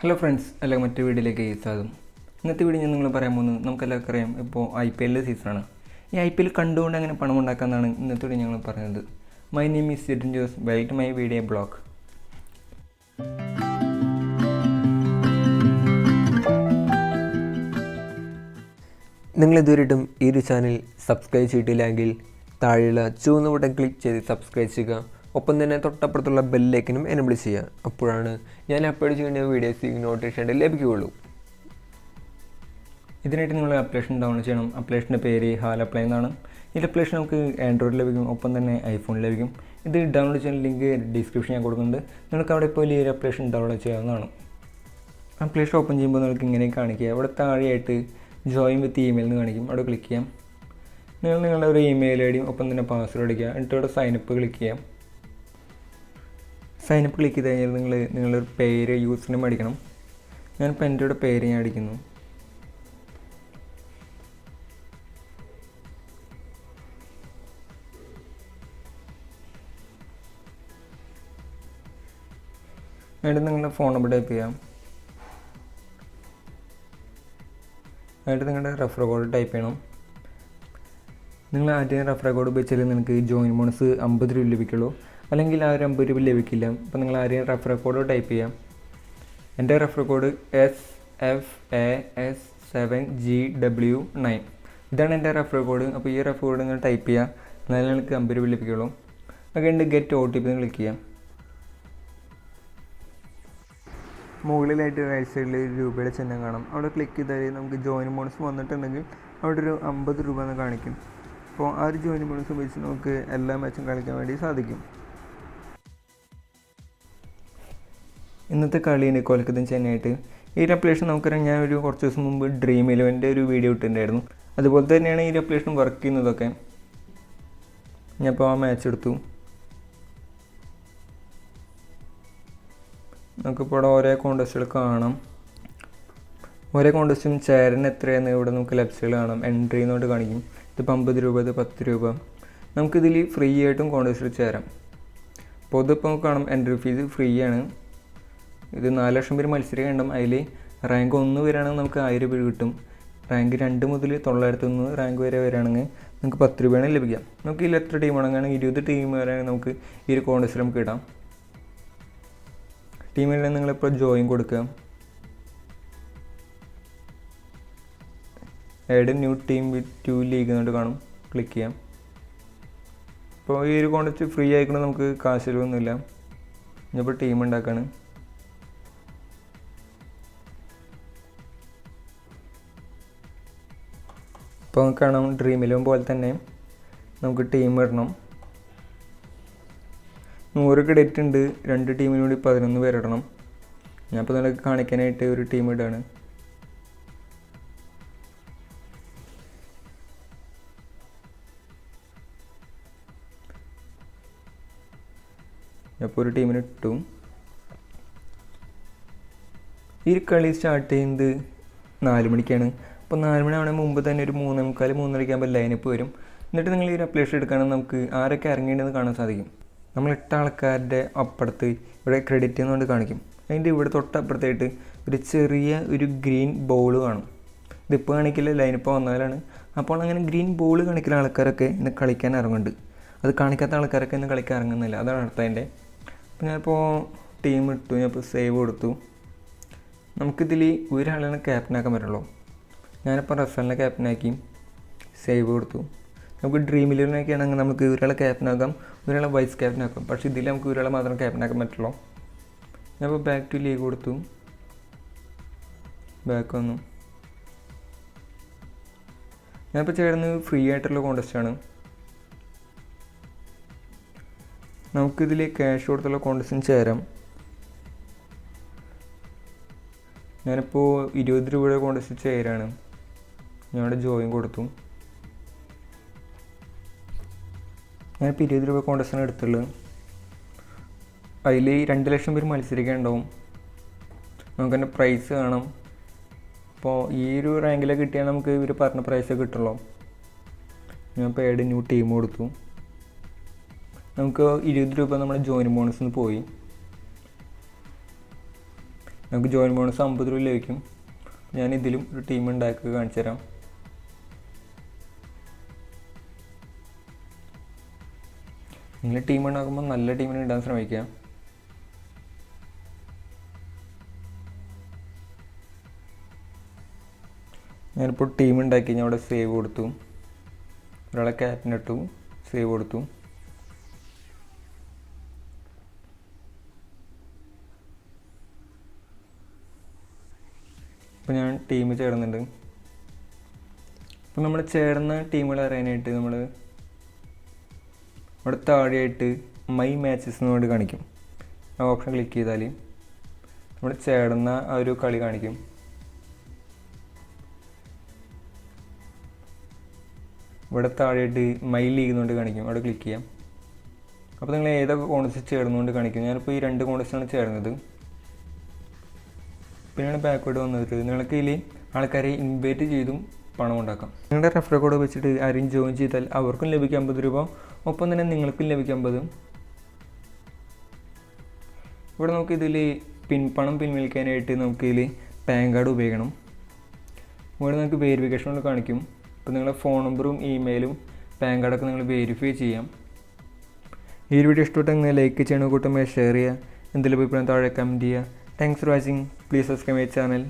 Hello friends, എല്ലാ മറ്റൊരു വീഡിയോയിലേക്ക് സ്വാഗതം. ഇന്നത്തെ വീഡിയോ ഞാൻ നിങ്ങൾ പറയാൻ പോകുന്നത് നമുക്കെല്ലാവർക്കും അറിയാം, ഇപ്പോൾ IPL സീസണാണ്. ഈ IPL കണ്ടുകൊണ്ട് അങ്ങനെ പണം ഉണ്ടാക്കാമെന്നാണ് ഇന്നത്തെ വീഡിയോ ഞങ്ങൾ പറയുന്നത്. My name is Jithin Jose, welcome my video blog. നിങ്ങളിതുവരെയായിട്ടും ഈ ഒരു ചാനൽ സബ്സ്ക്രൈബ് ചെയ്തിട്ടില്ലെങ്കിൽ താഴെയുള്ള ചുവന്ന ബട്ടൺ ക്ലിക്ക് ചെയ്ത് സബ്സ്ക്രൈബ് ചെയ്യുക. ഒപ്പം തന്നെ തൊട്ടപ്പുറത്തുള്ള ബെല്ലൈക്കനും എനേബിൾ ചെയ്യുക. അപ്പോഴാണ് ഞാൻ അപ്ലോഡ് ചെയ്യുന്ന വീഡിയോസ് നോട്ടിഫിക്കേഷൻ ലഭിക്കുകയുള്ളൂ. ഇതിനായിട്ട് നിങ്ങൾ അപ്ലിക്കേഷൻ ഡൗൺലോഡ് ചെയ്യണം. അപ്ലിക്കേഷൻ്റെ പേര് ഹാലപ്ലൈ എന്നാണ്. ഈ അപ്ലിക്കേഷൻ നമുക്ക് ആൻഡ്രോയിഡ് ലഭിക്കും, ഒപ്പം തന്നെ ഐഫോണിൽ ലഭിക്കും. ഇത് ഡൗൺലോഡ് ചെയ്യുന്ന ലിങ്ക് ഡിസ്ക്രിപ്ഷൻ ഞാൻ കൊടുക്കുന്നുണ്ട്. നിങ്ങൾക്ക് അവിടെ പോയി ഈ ഒരു അപ്ലിക്കേഷൻ ഡൗൺലോഡ് ചെയ്യാവുന്നതാണ്. അപ്ലിക്കേഷൻ ഓപ്പൺ ചെയ്യുമ്പോൾ നിങ്ങൾക്ക് ഇങ്ങനെ കാണിക്കുക. അവിടെ താഴെയായിട്ട് ജോയിൻ വിത്ത് ഇമെയിൽ എന്ന് കാണിക്കും. അവിടെ ക്ലിക്ക് ചെയ്യാം. നിങ്ങളുടെ ഒരു ഇമെയിൽ ID ഒപ്പം തന്നെ പാസ്വേഡ് അടിക്കുക. എന്നിട്ട് അവിടെ സൈനപ്പ് ക്ലിക്ക് ചെയ്യാം. സൈനപ്പ് ക്ലിക്ക് ചെയ്ത് കഴിഞ്ഞാൽ നിങ്ങളൊരു പേര് യൂസർ നെയിം അടിക്കണം. ഞാനിപ്പോൾ എൻ്റെ കൂടെ പേര് ഞാൻ അടിക്കുന്നു. എന്നിട്ട് നിങ്ങളുടെ ഫോൺ നമ്പർ ടൈപ്പ് ചെയ്യാം. എന്നിട്ട് നിങ്ങളുടെ റെഫർ കോഡ് ടൈപ്പ് ചെയ്യണം. നിങ്ങൾ ആദ്യം റെഫർ കോഡ് ഉപയോഗിച്ചാൽ നിങ്ങൾക്ക് ജോയിൻ ബോണസ് 50 രൂപ ലഭിക്കുള്ളൂ, അല്ലെങ്കിൽ ആ ഒരു 50 രൂപ ലഭിക്കില്ല. അപ്പോൾ നിങ്ങൾ ആദ്യം റെഫർ കോഡ് ടൈപ്പ് ചെയ്യാം. എൻ്റെ റെഫർ കോഡ് SFAS7GW9. ഇതാണ് എൻ്റെ റെഫർ കോഡ്. അപ്പോൾ ഈ റെഫർ കോഡ് നിങ്ങൾ ടൈപ്പ് ചെയ്യുക, എന്നാലും നിങ്ങൾക്ക് 50 രൂപ ലഭിക്കുള്ളൂ. ഒക്കെ ഉണ്ട് ഗെറ്റ് OTP ക്ലിക്ക് ചെയ്യാം. മുകളിലായിട്ട് റൈറ്റ് സൈഡിൽ രൂപയുടെ ചിഹ്നം കാണാം. അവിടെ ക്ലിക്ക് ചെയ്താൽ നമുക്ക് ജോയിൻ ബോണസ് വന്നിട്ടുണ്ടെങ്കിൽ അവിടെ ഒരു 50 രൂപ എന്ന് കാണിക്കും. അപ്പോൾ ആ ഒരു ജോയിൻ ബോണസ് ഉപയോഗിച്ച് നമുക്ക് എല്ലാ മാച്ചും കളിക്കാൻ വേണ്ടി സാധിക്കും. ഇന്നത്തെ കളിയാണ് കൊൽക്കത്തയും ചെന്നൈയായിട്ട്. ഈ അപ്ലിക്കേഷൻ നമുക്കറിയാം, ഞാനൊരു കുറച്ച് ദിവസം മുമ്പ് ഡ്രീം 11 ഒരു വീഡിയോ ഇട്ടിട്ടുണ്ടായിരുന്നു. അതുപോലെ തന്നെയാണ് ഈ അപ്ലിക്കേഷൻ വർക്ക് ചെയ്യുന്നതൊക്കെ. ഞാനിപ്പോൾ ആ മാച്ച് എടുത്തു. നമുക്കിപ്പോൾ ഇവിടെ ഓരോ കോൺടെസ്റ്റുകൾ കാണാം. ഓരോ കോൺടെസ്റ്റും ചേരന് എത്രയെന്ന് ഇവിടെ നമുക്ക് ലെഫ്റ്റ് കാണാം. എൻട്രി എന്നോട്ട് കാണിക്കും. ഇതിപ്പോൾ 50 രൂപ, ഇത് 10 രൂപ. നമുക്കിതിൽ ഫ്രീ ആയിട്ടും കോൺടെസ്റ്റിൽ ചേരാം. അപ്പോൾ ഇതിപ്പോൾ കാണാം, എൻട്രി ഫീസ് ഫ്രീ ആണ്. ഇത് 4 ലക്ഷം പേര് മത്സരിക്കുന്നുണ്ടാവും. അതിൽ റാങ്ക് 1 വരെയാണെങ്കിൽ നമുക്ക് 1000 രൂപ കിട്ടും. റാങ്ക് 2 മുതൽ 901 റാങ്ക് വരെ വരികയാണെങ്കിൽ നമുക്ക് 10 രൂപയാണ് ലഭിക്കാം. നമുക്ക് ഇതിൽ എത്ര ടീമാണെങ്കിൽ 20 ടീം വരെയാണെങ്കിൽ നമുക്ക് ഈ ഒരു കോൺടെസ്റ്റിൽ നമുക്ക് ഇടാം. ടീമിൽ നിങ്ങളിപ്പോൾ ജോയിൻ കൊടുക്കുക. Add new team with 2 league എന്നിട്ട് കാണും. ക്ലിക്ക് ചെയ്യാം. ഇപ്പോൾ ഈ ഒരു കോൺടെസ്റ്റ് ഫ്രീ ആയിക്കൊണ്ട് നമുക്ക് കാശ് ചിലവൊന്നുമില്ല. ഞാനിപ്പോൾ ടീം ഉണ്ടാക്കുകയാണ്. ഇപ്പോൾ കാണാം, ഡ്രീം 11 പോലെ തന്നെ നമുക്ക് ടീം ഇടണം. 100 ക്രെഡിറ്റ് ഉണ്ട്. 2 ടീമിന് കൂടി 11 പേരിടണം. ഞാനിപ്പോൾ നിങ്ങൾക്ക് കാണിക്കാനായിട്ട് ഒരു ടീം ഇടുകയാണ്. ഞാനിപ്പോൾ ഒരു ടീമിന് ഇട്ടു. ഈ കളി സ്റ്റാർട്ട് ചെയ്യുന്നത് 4 മണിക്കാണ്. അപ്പോൾ 4 മണിയാവണേ മുമ്പ് തന്നെ ഒരു 3:45, 3:30 ലൈനപ്പ് വരും. എന്നിട്ട് നിങ്ങൾ ഈ ഒരു അപ്ലിക്കേഷൻ എടുക്കുകയാണെങ്കിൽ നമുക്ക് ആരൊക്കെ ഇറങ്ങേണ്ടതെന്ന് കാണാൻ സാധിക്കും. നമ്മൾ 8 ആൾക്കാരുടെ അപ്പുറത്ത് ഇവിടെ ക്രെഡിറ്റ് എന്നുകൊണ്ട് കാണിക്കും. അതിൻ്റെ ഇവിടെ തൊട്ടപ്പുറത്തായിട്ട് ഒരു ചെറിയ ഒരു ഗ്രീൻ ബോൾ കാണും. ഇതിപ്പോൾ കാണിക്കില്ല, ലൈനിപ്പോൾ വന്നാലാണ്. അപ്പോൾ അങ്ങനെ ഗ്രീൻ ബോൾ കാണിക്കുന്ന ആൾക്കാരൊക്കെ ഇന്ന് കളിക്കാൻ ഇറങ്ങുന്നുണ്ട്. അത് കാണിക്കാത്ത ആൾക്കാരൊക്കെ ഇന്ന് കളിക്കാൻ ഇറങ്ങുന്നില്ല. അതാണ് അർത്ഥത്തിൻ്റെ. അപ്പോൾ ഞാനിപ്പോൾ ടീം ഇട്ടു. ഞാനിപ്പോൾ സേവ് കൊടുത്തു. നമുക്കിതിൽ ഒരാളാണ് ക്യാപ്റ്റനാക്കാൻ പറ്റുള്ളൂ. ഞാനിപ്പോൾ റഫറലിനെ ക്യാപ്റ്റനാക്കി സേവ് കൊടുത്തു. നമുക്ക് ഡ്രീം 11 ആണെങ്കിൽ നമുക്ക് ഒരാളെ ക്യാപ്റ്റനാക്കാം, ഒരാളെ വൈസ് ക്യാപ്റ്റനാക്കാം. പക്ഷേ ഇതിൽ നമുക്ക് ഒരാളെ മാത്രം ക്യാപ്റ്റനാക്കാൻ പറ്റുള്ളൂ. ഞാനിപ്പോൾ ബാക്ക് ടു ലീഗ് കൊടുത്തു. ബാക്ക് വന്നു. ഞാനിപ്പോൾ ചേർന്ന് ഫ്രീ ആയിട്ടുള്ള കോൺടെസ്റ്റാണ്. നമുക്കിതിൽ ക്യാഷ് കൊടുത്തുള്ള കോൺടെസ്റ്റിന് ചേരാം. ഞാനിപ്പോൾ 20 രൂപയുടെ കോൺടെസ്റ്റ് ചേരാണ്. ഞാനിവിടെ ജോയിൻ കൊടുത്തു. ഞാനിപ്പോൾ 20 രൂപ കോൺടെസ്റ്റാണ് എടുത്തുള്ളത്. അതിൽ 2 ലക്ഷം പേര് മത്സരിക്കാനുണ്ടാവും. നമുക്കെന്നെ പ്രൈസ് കാണാം. അപ്പോൾ ഈ ഒരു റാങ്കിലൊക്കെ കിട്ടിയാൽ നമുക്ക് ഇവർ പറഞ്ഞ പ്രൈസൊക്കെ കിട്ടുള്ളൂ. ഞാനിപ്പോൾ ആഡ് ന്യൂ ടീം കൊടുത്തു. നമുക്ക് 20 രൂപ നമ്മുടെ ജോയിൻ ബോണസിൽ നിന്ന് പോയി. നമുക്ക് ജോയിൻ ബോണസ് 50 രൂപ ലഭിക്കും. ഞാൻ ഇതിലും ഒരു ടീം ഉണ്ടാക്കി കാണിച്ചു തരാം. നിങ്ങൾ ടീം ഉണ്ടാക്കുമ്പോൾ നല്ല ടീമിനെ ഇടാൻ ശ്രമിക്കുക. ഞാനിപ്പോൾ ടീം ഉണ്ടാക്കി ഞാൻ അവിടെ സേവ് കൊടുത്തു, ഒരാളെ ക്യാപ്റ്റൻ ഇട്ടു, സേവ് കൊടുത്തു. ഇപ്പോൾ ഞാൻ ടീം ചേർന്നുണ്ട്. അപ്പോൾ നമ്മൾ ചേർന്ന ടീമുകൾ അറിയാനായിട്ട് നമ്മൾ അവിടെ താഴെയായിട്ട് മൈ മാച്ചസ് എന്നോട് കാണിക്കും. ആ ഓപ്ഷൻ ക്ലിക്ക് ചെയ്താൽ നമ്മൾ ചേർന്ന ആ ഒരു കളി കാണിക്കും. ഇവിടെ താഴെയായിട്ട് മൈ ലീഗ് എന്നുകൊണ്ട് കാണിക്കും, അവിടെ ക്ലിക്ക് ചെയ്യാം. അപ്പോൾ നിങ്ങൾ ഏതൊക്കെ കോൺടെസ്റ്റ് ചേർന്നുകൊണ്ട് കാണിക്കും. ഞാനിപ്പോൾ ഈ 2 കോൺടെസ്റ്റാണ് ചേർന്നത്. പിന്നെയാണ് ബാക്ക്വേർഡ് വന്നത്. നിങ്ങൾക്ക് ഇതിൽ ആൾക്കാരെ ഇൻവൈറ്റ് ചെയ്തും പണം ഉണ്ടാക്കാം. നിങ്ങളുടെ റെഫറൽ കോഡ് വെച്ചിട്ട് ആരെയും ജോയിൻ ചെയ്താൽ അവർക്കും ലഭിക്കും 50 രൂപ, ഒപ്പം തന്നെ നിങ്ങൾക്കും ലഭിക്കും 50. ഇവിടെ നമുക്ക് ഇതിൽ പണം പിൻവലിക്കാനായിട്ട് നമുക്ക് ഇതിൽ പാൻ കാർഡ് ഉപയോഗിക്കണം. ഇവിടെ നമുക്ക് വെരിഫിക്കേഷൻ കൊണ്ട് കാണിക്കും. അപ്പോൾ നിങ്ങളുടെ ഫോൺ നമ്പറും ഇമെയിലും പാൻ കാർഡൊക്കെ നിങ്ങൾ വെരിഫൈ ചെയ്യാം. ഈ വീഡിയോ ഇഷ്ടപ്പെട്ടെങ്കിൽ നിങ്ങൾ ലൈക്ക് ചെയ്യണം, കൂട്ടമായി ഷെയർ ചെയ്യുക, എന്തെങ്കിലും അഭിപ്രായം താഴെ കമൻറ്റ് ചെയ്യുക. Thanks for watching. Please subscribe my channel.